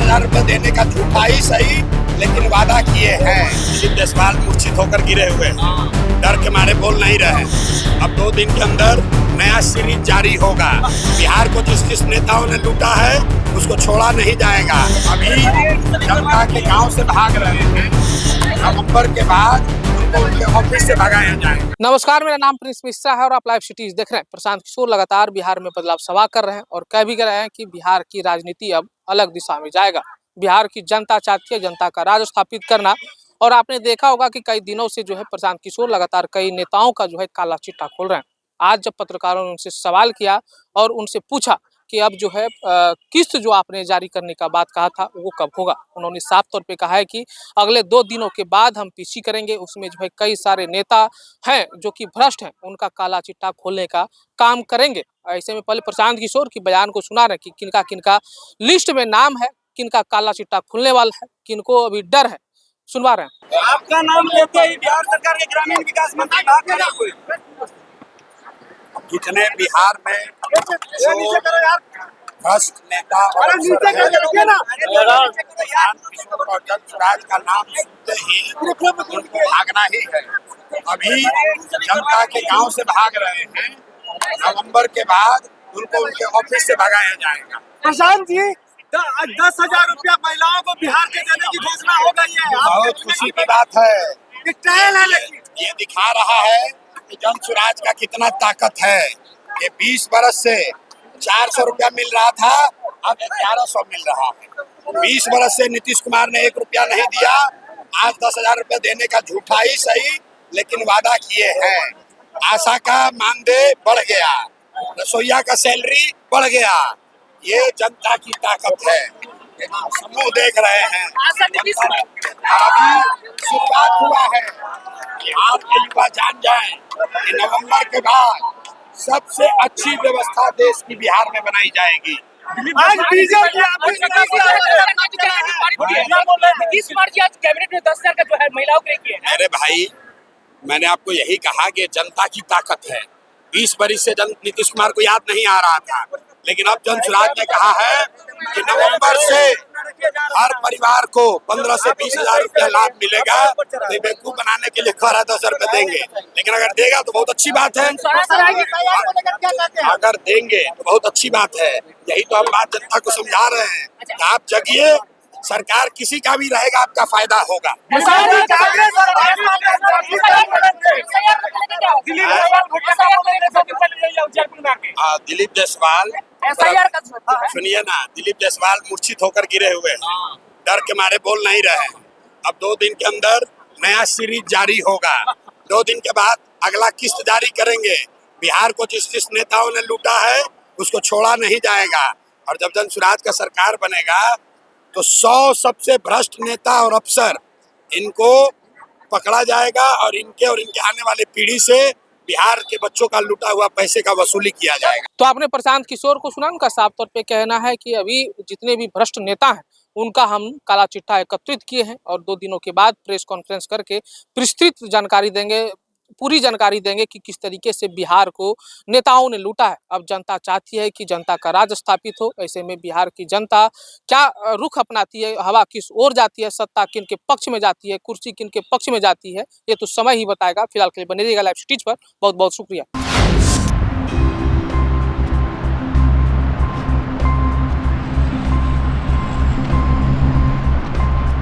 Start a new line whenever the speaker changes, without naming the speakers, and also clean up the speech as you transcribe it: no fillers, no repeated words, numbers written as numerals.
10,000 रुपए देने का झूठा ही सही, लेकिन वादा किए हैं। दिलीप जायसवाल मूर्छित होकर गिरे हुए हैं, डर के मारे बोल नहीं रहे। अब 2 दिन के अंदर नया सीरीज जारी होगा। बिहार को जिस जिस नेताओं ने लूटा है उसको छोड़ा नहीं जाएगा। अभी जनता के गांव से भाग रहे हैं, नवंबर के बाद उनको उनके ऑफिस से भगाया जाएगा।
नमस्कार, मेरा नाम प्रिंस मिश्रा है और आप लाइव सिटीज देख रहे हैं। प्रशांत किशोर लगातार बिहार में बदलाव सभा कर रहे हैं और कह भी रहे हैं कि बिहार की राजनीति अब अलग दिशा में जाएगा। बिहार की जनता चाहती है जनता का राज स्थापित करना। और आपने देखा होगा कि कई दिनों से जो है प्रशांत किशोर लगातार कई नेताओं का जो है काला चिट्ठा खोल रहे हैं। आज जब पत्रकारों ने उनसे सवाल किया और उनसे पूछा कि अब जो है किस्त जो आपने जारी करने का बात कहा था वो कब होगा, उन्होंने साफ तौर पे कहा है कि अगले 2 दिनों के बाद हम पीसी करेंगे। उसमें जो है कई सारे नेता हैं जो कि भ्रष्ट हैं, उनका काला चिट्ठा खोलने का काम करेंगे। ऐसे में पहले प्रशांत किशोर की बयान को सुना रहे कि किनका किनका लिस्ट में नाम है, किनका काला चिट्ठा खुलने वाला है, किनको अभी डर है, सुनवा रहे हैं।
आपका नाम लेते ही बिहार सरकार के ग्रामीण विकास मंत्री भाग खड़े हुए।
जितने बिहार में भ्रष्ट नेता और स्वराज का नाम सुनते ही उनको भागना ही है। अभी जनता के गांव से भाग रहे हैं, नवंबर के बाद उनको उनके ऑफिस से भगाया जाएगा।
प्रशांत जी, 10,000 रुपया महिलाओं को बिहार के देने की घोषणा हो गई है।
बहुत खुशी की बात है।
ट्रायल है, लेकिन
ये दिखा रहा है कि जन स्वराज का कितना ताकत है। ये 20 बरस से 400 रुपया मिल रहा था, अब 1100 मिल रहा है। 20 बरस से नीतीश कुमार ने 1 रुपया नहीं दिया, आज 10,000 रुपया देने का झूठा ही सही, लेकिन वादा किए हैं। आशा का मानदेय बढ़ गया, रसोईया का सैलरी बढ़ गया। ये जनता की ताकत है। समूह देख रहे हैं, अभी शुरुआत हुआ है। बिहार के युवा जान जाएं कि नवंबर के बाद सबसे अच्छी व्यवस्था देश की बिहार में बनाई जाएगी।
आज बीजेपी कैबिनेट में 10,000 का जो है महिलाओं के लिए।
अरे भाई, मैंने आपको यही कहा कि जनता की ताकत है। 20 बरस से नीतीश कुमार को याद नहीं आ रहा था, लेकिन अब जन स्वराज ने कहा है कि नवंबर से हर परिवार को 15 से 20,000 रुपया लाभ मिलेगा। तो बेवकूफ बनाने के लिए 10,000 रुपए देंगे, लेकिन अगर देगा तो बहुत अच्छी बात है। अगर देंगे तो बहुत अच्छी बात है। यही तो हम बात जनता को समझा रहे हैं कि आप जगिए, सरकार किसी का भी रहेगा, आपका फायदा होगा। दिलीप जायसवाल, सुनिए ना, दिलीप जायसवाल मूर्छित होकर गिरे हुए हैं, डर के मारे बोल नहीं रहे हैं। अब 2 दिन के अंदर नया सीरीज जारी होगा। 2 दिन के बाद अगला किस्त जारी करेंगे। बिहार को जिस जिस नेताओं ने लूटा है उसको छोड़ा नहीं जाएगा। और जब जन स्वराज का सरकार बनेगा तो 100 सबसे भ्रष्ट नेता और अफसर, इनको पकड़ा जाएगा और इनके आने वाले पीढ़ी से बिहार के बच्चों का लूटा हुआ पैसे का वसूली किया जाएगा।
तो आपने प्रशांत किशोर को सुना, उनका साफ तौर पे कहना है कि अभी जितने भी भ्रष्ट नेता हैं उनका हम काला चिट्ठा एकत्रित किए हैं और 2 दिनों के बाद प्रेस कॉन्फ्रेंस करके विस्तृत जानकारी देंगे, पूरी जानकारी देंगे कि किस तरीके से बिहार को नेताओं ने लूटा है। अब जनता चाहती है कि जनता का राज स्थापित हो। ऐसे में बिहार की जनता क्या रुख अपनाती है, हवा किस ओर जाती है, सत्ता किन के पक्ष में जाती है, कुर्सी किन के पक्ष में जाती है, ये तो समय ही बताएगा। फिलहाल के लिए बने रहिएगा लाइव सिटीज पर। बहुत बहुत शुक्रिया।